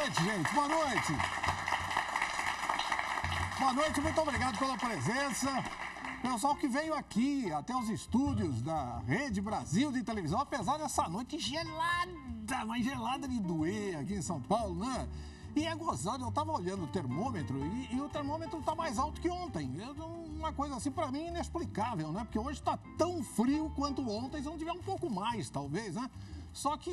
noite, gente. Boa noite. Boa noite, muito obrigado pela presença. Pessoal que veio aqui até os estúdios da Rede Brasil de televisão, apesar dessa noite gelada, mas gelada de doer aqui em São Paulo, né? E é gozado, eu tava olhando o termômetro e o termômetro tá mais alto que ontem. Uma coisa assim, pra mim, inexplicável, né? Porque hoje tá tão frio quanto ontem, se não tiver um pouco mais, talvez, né? Só que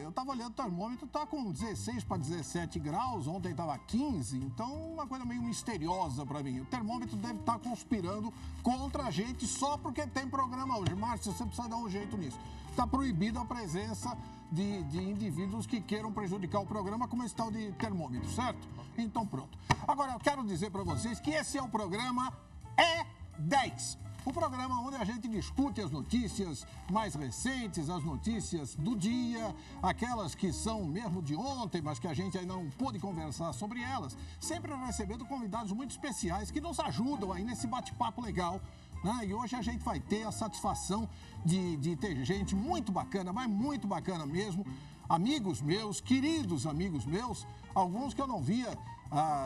eu tava olhando o termômetro, tá com 16 para 17 graus, ontem tava 15, então uma coisa meio misteriosa pra mim. O termômetro deve estar conspirando contra a gente só porque tem programa hoje. Márcio, você precisa dar um jeito nisso. Tá proibida a presença de indivíduos que queiram prejudicar o programa como esse tal de termômetro, certo? Então pronto. Agora eu quero dizer pra vocês que esse é o programa E10. O programa onde a gente discute as notícias mais recentes, as notícias do dia, aquelas que são mesmo de ontem, mas que a gente ainda não pôde conversar sobre elas, sempre recebendo convidados muito especiais que nos ajudam aí nesse bate-papo legal, né? E hoje a gente vai ter a satisfação de ter gente muito bacana, mas muito bacana mesmo, amigos meus, queridos amigos meus, alguns que eu não via,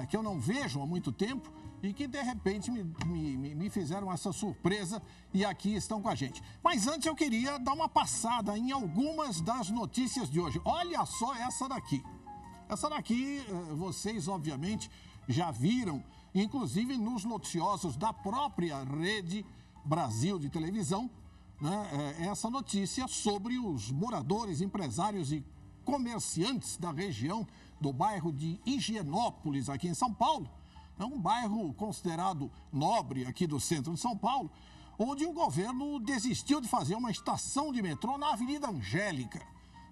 que eu não vejo há muito tempo, e que, de repente, me fizeram essa surpresa e aqui estão com a gente. Mas antes eu queria dar uma passada em algumas das notícias de hoje. Olha só essa daqui. Essa daqui, vocês, obviamente, já viram, inclusive nos noticiosos da própria Rede Brasil de televisão, né? Essa notícia sobre os moradores, empresários e comerciantes da região do bairro de Higienópolis, aqui em São Paulo. É um bairro considerado nobre aqui do centro de São Paulo, onde o governo desistiu de fazer uma estação de metrô na Avenida Angélica,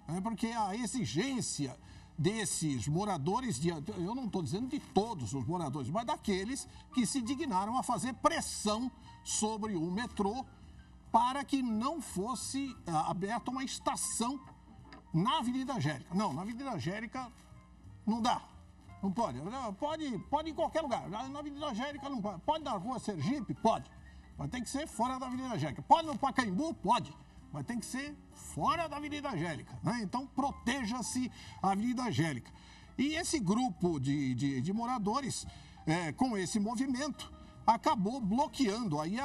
né? Porque a exigência desses moradores, eu não estou dizendo de todos os moradores, mas daqueles que se dignaram a fazer pressão sobre o metrô para que não fosse aberta uma estação na Avenida Angélica. Não, na Avenida Angélica não dá. Não pode. Pode em qualquer lugar. Na Avenida Angélica não pode. Pode na Rua Sergipe? Pode. Mas tem que ser fora da Avenida Angélica. Pode no Pacaembu? Pode. Mas tem que ser fora da Avenida Angélica, né? Então proteja-se a Avenida Angélica. E esse grupo de moradores, com esse movimento, acabou bloqueando aí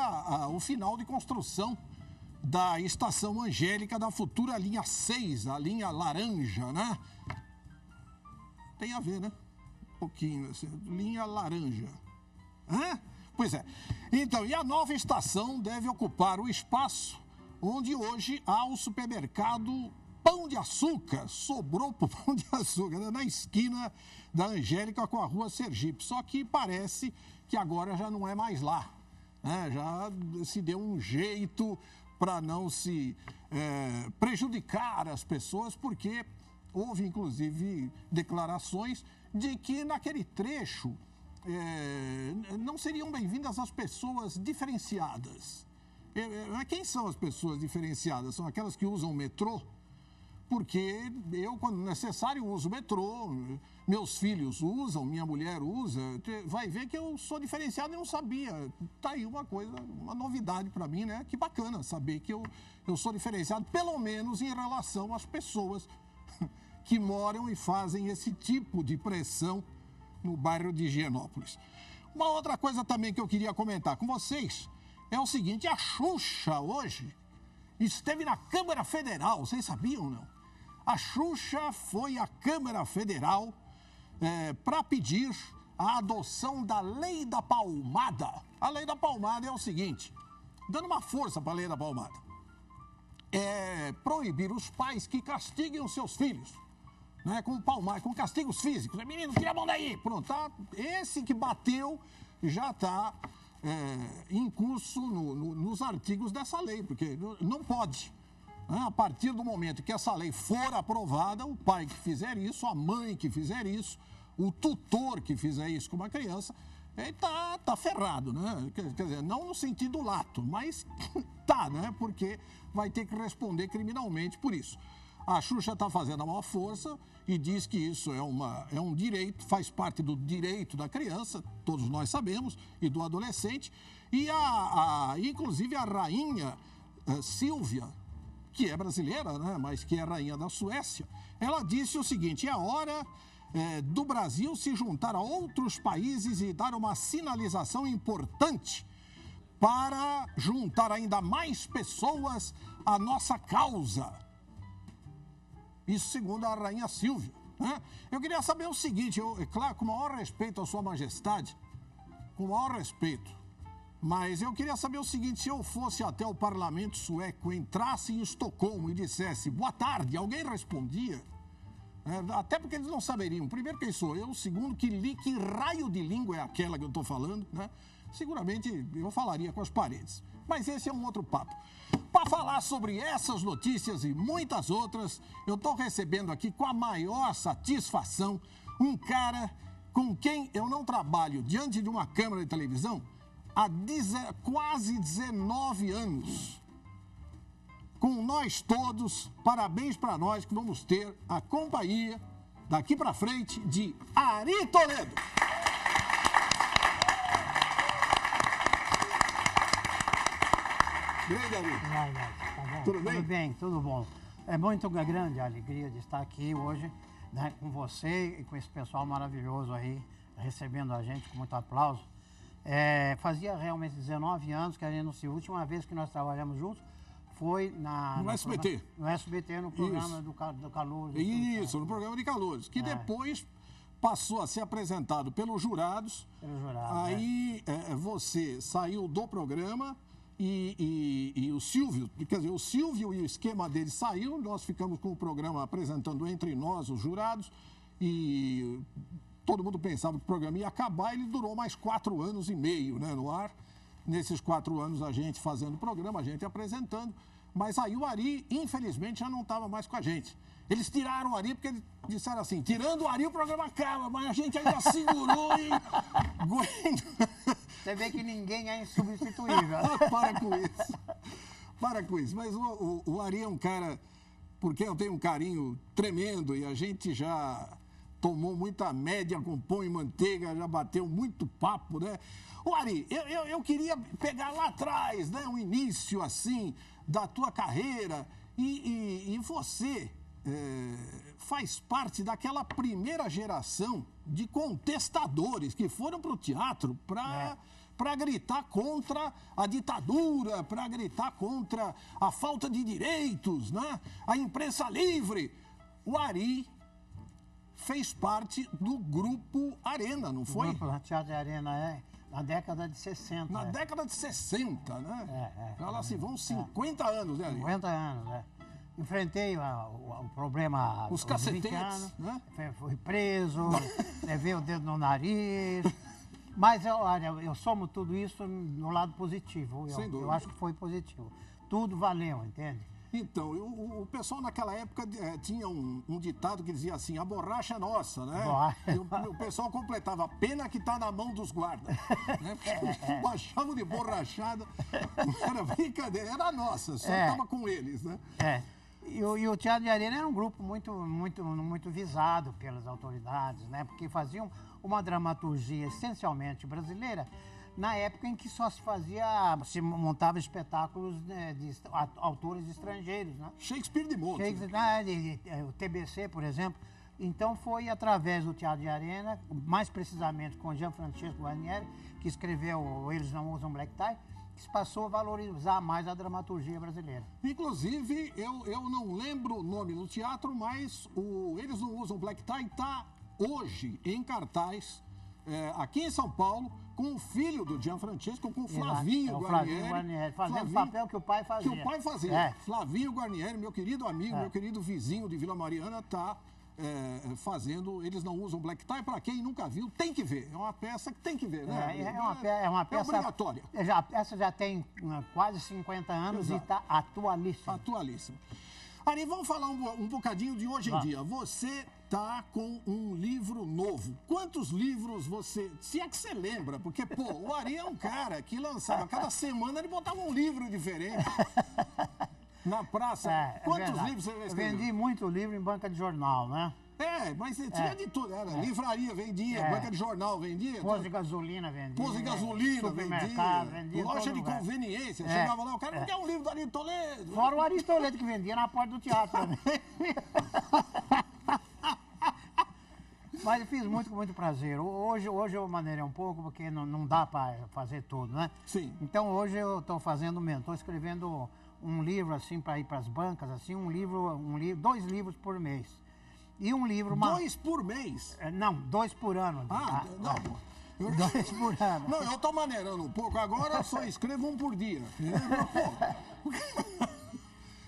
o final de construção da Estação Angélica da futura linha 6, a linha laranja, né? Tem a ver, né? Um pouquinho, assim, linha laranja. Hã? Pois é. Então, e a nova estação deve ocupar o espaço onde hoje há o supermercado Pão de Açúcar. Sobrou pro Pão de Açúcar, né? Na esquina da Angélica com a Rua Sergipe. Só que parece que agora já não é mais lá, né? Já se deu um jeito para não se prejudicar as pessoas, porque houve, inclusive, declarações de que naquele trecho não seriam bem-vindas as pessoas diferenciadas. Quem são as pessoas diferenciadas? São aquelas que usam o metrô? Porque eu, quando necessário, uso o metrô, meus filhos usam, minha mulher usa, vai ver que eu sou diferenciado e não sabia. Tá aí uma coisa, uma novidade para mim, né? Que bacana saber que eu sou diferenciado, pelo menos em relação às pessoas que moram e fazem esse tipo de pressão no bairro de Higienópolis. Uma outra coisa também que eu queria comentar com vocês é o seguinte: a Xuxa hoje esteve na Câmara Federal, vocês sabiam ou não? A Xuxa foi à Câmara Federal para pedir a adoção da Lei da Palmada. A Lei da Palmada é o seguinte, dando uma força para a Lei da Palmada, proibir os pais que castiguem os seus filhos, né, com castigos físicos. Menino, tira a mão daí. Pronto, tá? Esse que bateu já está em curso nos artigos dessa lei, porque não pode. Né? A partir do momento que essa lei for aprovada, o pai que fizer isso, a mãe que fizer isso, o tutor que fizer isso com uma criança, ele tá ferrado, né? Quer dizer, não no sentido lato, mas tá, né? Porque vai ter que responder criminalmente por isso. A Xuxa está fazendo a maior força e diz que isso é um direito, faz parte do direito da criança, todos nós sabemos, e do adolescente. E inclusive a rainha Silvia, que é brasileira, né, mas que é rainha da Suécia, ela disse o seguinte: é hora do Brasil se juntar a outros países e dar uma sinalização importante para juntar ainda mais pessoas à nossa causa. Isso segundo a Rainha Silvia, né? Eu queria saber o seguinte, é claro, com o maior respeito à Sua Majestade, com o maior respeito, mas eu queria saber o seguinte, se eu fosse até o parlamento sueco, entrasse em Estocolmo e dissesse boa tarde, alguém respondia? Até porque eles não saberiam, primeiro, quem sou eu, segundo, que raio de língua é aquela que eu estou falando, né? Seguramente eu falaria com as paredes. Mas esse é um outro papo. Para falar sobre essas notícias e muitas outras, eu estou recebendo aqui com a maior satisfação um cara com quem eu não trabalho diante de uma câmera de televisão há quase 19 anos. Com nós todos, parabéns para nós que vamos ter a companhia, daqui para frente, de Ari Toledo. Grande Ari. Tá bom? Tudo bem? Tudo bem, tudo bom. É muito grande a alegria de estar aqui hoje, né, com você e com esse pessoal maravilhoso aí, recebendo a gente com muito aplauso. Fazia realmente 19 anos que a última vez que nós trabalhamos juntos foi no SBT. No SBT, no programa do Calouros. Isso, no programa de Calouros, que depois passou a ser apresentado pelos jurados. Aí você saiu do programa e o Silvio, quer dizer, o Silvio e o esquema dele saiu, nós ficamos com o programa apresentando entre nós, os jurados, e todo mundo pensava que o programa ia acabar, ele durou mais 4 anos e meio, né, no ar. Nesses 4 anos a gente fazendo o programa, a gente apresentando, mas aí o Ari, infelizmente, já não estava mais com a gente. Eles tiraram o Ari porque eles disseram assim, tirando o Ari o programa acaba, mas a gente ainda segurou e... Você vê que ninguém é insubstituível. Para com isso. Mas o Ari é um cara, porque eu tenho um carinho tremendo e a gente já tomou muita média com pão e manteiga, já bateu muito papo, né? Ô Ari, eu queria pegar lá atrás, né, um início assim da tua carreira e você faz parte daquela primeira geração de contestadores que foram para o teatro para gritar contra a ditadura, para gritar contra a falta de direitos, né? A imprensa livre. O Ari fez parte do Grupo Arena, não foi? O Grupo Teatro Arena, na década de 60. Na década de 60, né? Ela se vão 50 anos, né, Ari? 50 anos, Enfrentei o problema... Os cacetetes, né? Fui preso, levei o dedo no nariz. Mas, olha, eu somo tudo isso no lado positivo. Sem dúvida. Eu acho que foi positivo. Tudo valeu, entende? Então, o pessoal naquela época tinha um ditado que dizia assim, a borracha é nossa, né? E o pessoal completava, a pena que está na mão dos guardas. Né? Baixavam de borrachada, não era brincadeira, era nossa, só estava com eles, né? E o Teatro de Arena era um grupo muito visado pelas autoridades, né? Porque faziam uma dramaturgia essencialmente brasileira, na época em que só se montava espetáculos, né, de autores estrangeiros, né? Shakespeare de monte. O TBC, por exemplo. Então foi através do Teatro de Arena, mais precisamente com Gianfrancesco Guarnieri, que escreveu Eles Não Usam Black Tie, que se passou a valorizar mais a dramaturgia brasileira. Inclusive, eu não lembro o nome do teatro, mas Eles Não Usam Black Tie está hoje em cartaz, aqui em São Paulo, com o filho do Gianfrancesco, com o Flavinho Guarnieri. Fazendo o papel que o pai fazia. Que o pai fazia. Flavinho Guarnieri, meu querido amigo, meu querido vizinho de Vila Mariana, está fazendo Eles Não Usam Black Tie. Para quem nunca viu, tem que ver. É uma peça que tem que ver, né? É uma peça obrigatória. Essa já tem quase 50 anos. Exato. E está atualíssima. Atualíssima. Ari, vamos falar um bocadinho de hoje em dia. Você está com um livro novo. Quantos livros você... Se é que você lembra, porque, o Ari é um cara que lançava, cada semana ele botava um livro diferente. Na praça. Quantos livros você escreveu? Eu vendi muito livro em banca de jornal, né? Mas tinha de tudo. Livraria vendia, banca de jornal vendia. Posto de gasolina vendia. Posto de gasolina vendia. Loja de conveniência. Chegava lá, o cara não quer um livro do Ari Toledo. Fora o Ari Toledo que vendia na porta do teatro também. Mas eu fiz muito com muito prazer. Hoje eu maneirei um pouco, porque não dá para fazer tudo, né? Sim. Então hoje eu estou fazendo mesmo, estou escrevendo um livro assim para ir para as bancas, assim, dois livros por mês. E um livro... 2 por mês? Não, 2 por ano. Não. 2 por ano. Não, eu tô maneirando um pouco. Agora eu só escrevo um por dia.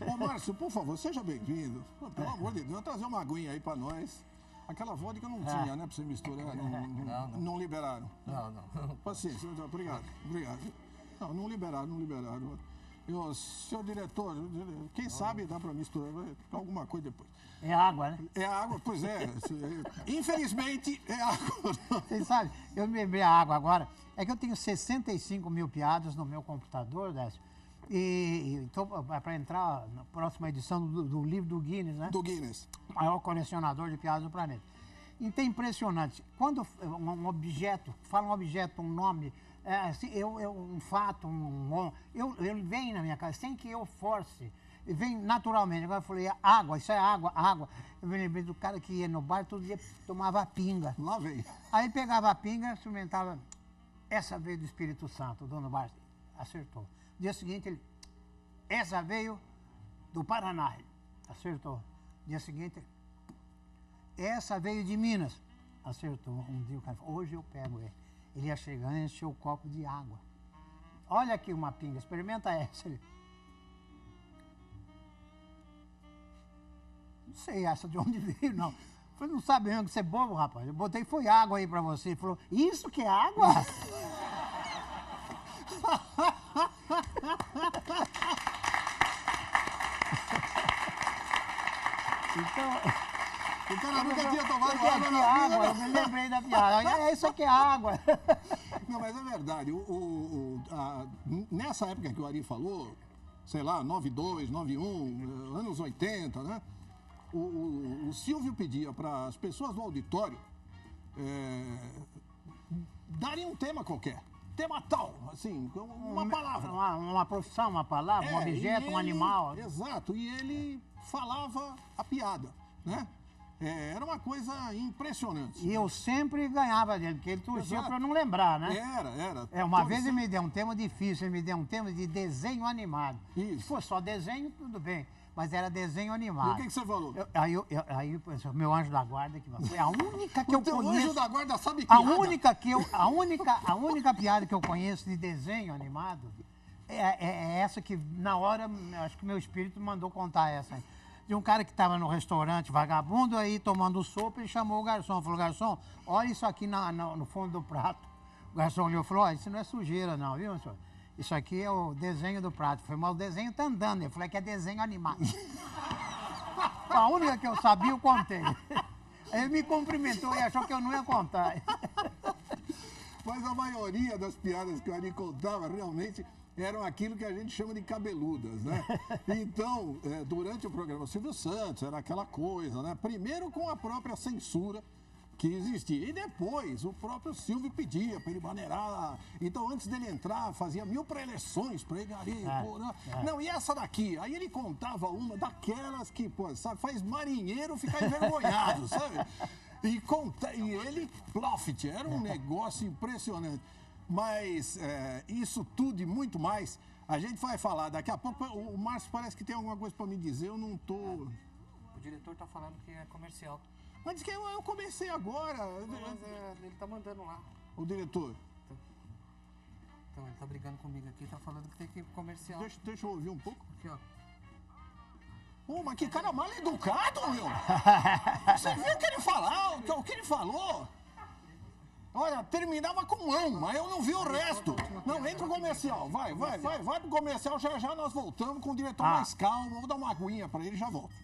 Ô, Márcio, por favor, seja bem-vindo. Pelo amor de Deus, trazer uma aguinha aí pra nós. Aquela vodka não tinha, né, pra você misturar. Não liberaram. Não. Paciência, obrigado. Não liberaram. Senhor diretor, quem sabe dá pra misturar alguma coisa depois. É água, né? É água, pois é. Infelizmente, é água. Vocês sabem, eu me lembrei a água agora. É que eu tenho 65 mil piadas no meu computador, Décio. E estou para entrar na próxima edição do livro do Guinness, né? Do Guinness. O maior colecionador de piadas do planeta. Então é impressionante. Quando um objeto, fala um objeto, um nome, um fato, ele vem na minha casa sem que eu force. Vem naturalmente. Agora eu falei, água, isso é água. Eu me lembrei do cara que ia no bar, todo dia tomava pinga. Lá vem. Aí pegava a pinga, experimentava. Essa veio do Espírito Santo, o dono do bar acertou. No dia seguinte, essa veio do Paraná, acertou. No dia seguinte, essa veio de Minas, acertou. Um dia o cara falou, hoje eu pego ele. Ele ia chegando e encheu o copo de água. Olha aqui uma pinga, experimenta essa. Ele, não sei essa de onde veio, não. Eu falei, não sabe mesmo que você é bobo, rapaz. Eu botei, foi água aí pra você. Ele falou, isso que é água? Então, o cara nunca tinha tomado água na água, eu me lembrei da piada. É isso aqui é água. Não, mas é verdade. Nessa época que o Ari falou, sei lá, 92, 91, anos 80, né? O Silvio pedia para as pessoas do auditório darem um tema qualquer. Tema tal, assim, uma palavra. Uma profissão, uma palavra, um objeto, um animal. Exato, e ele falava a piada, né? Era uma coisa impressionante. E eu sempre ganhava dele, porque ele torcia para eu não lembrar, né? Era. Uma vez ele me deu um tema difícil, ele me deu um tema de desenho animado. Isso. Se fosse só desenho, tudo bem. Mas era desenho animado. E o que você falou? Aí meu anjo da guarda, que foi a única que eu conheço. O anjo da guarda sabe piada? A única piada que eu conheço de desenho animado é essa que, na hora, acho que meu espírito mandou contar essa aí. De um cara que estava no restaurante vagabundo, aí tomando sopa, ele chamou o garçom. Falou, garçom, olha isso aqui no fundo do prato. O garçom olhou e falou, olha, isso não é sujeira não, viu, senhor? Isso aqui é o desenho do prato. Foi, mas o desenho tá andando. Eu falei que é desenho animado. A única que eu sabia, eu contei. Aí ele me cumprimentou e achou que eu não ia contar. Mas a maioria das piadas que o Ari contava realmente eram aquilo que a gente chama de cabeludas, né? Então, durante o programa Silvio Santos, era aquela coisa, né? Primeiro com a própria censura que existia. E depois, o próprio Silvio pedia para ele maneirar. Então, antes dele entrar, fazia 1000 preleções para ele. Não, e essa daqui? Aí ele contava uma daquelas que, pô, sabe, faz marinheiro ficar envergonhado, sabe? E ele, Profit, era um negócio impressionante. Mas isso tudo e muito mais, a gente vai falar daqui a pouco. O Márcio parece que tem alguma coisa para me dizer, eu não tô... O diretor tá falando que é comercial. Mas diz que eu comecei agora. Mas ele tá mandando lá. O diretor. Então, ele tá brigando comigo aqui, tá falando que tem que ir pro comercial. Deixa eu ouvir um pouco. Aqui, ó. Mas que cara mal educado, meu! Você viu o que ele falou? O que ele falou? Olha, terminava com mas eu não vi o resto. Não, entra o comercial. Vai pro comercial, já nós voltamos com o diretor mais calmo. Vou dar uma aguinha pra ele e já volto.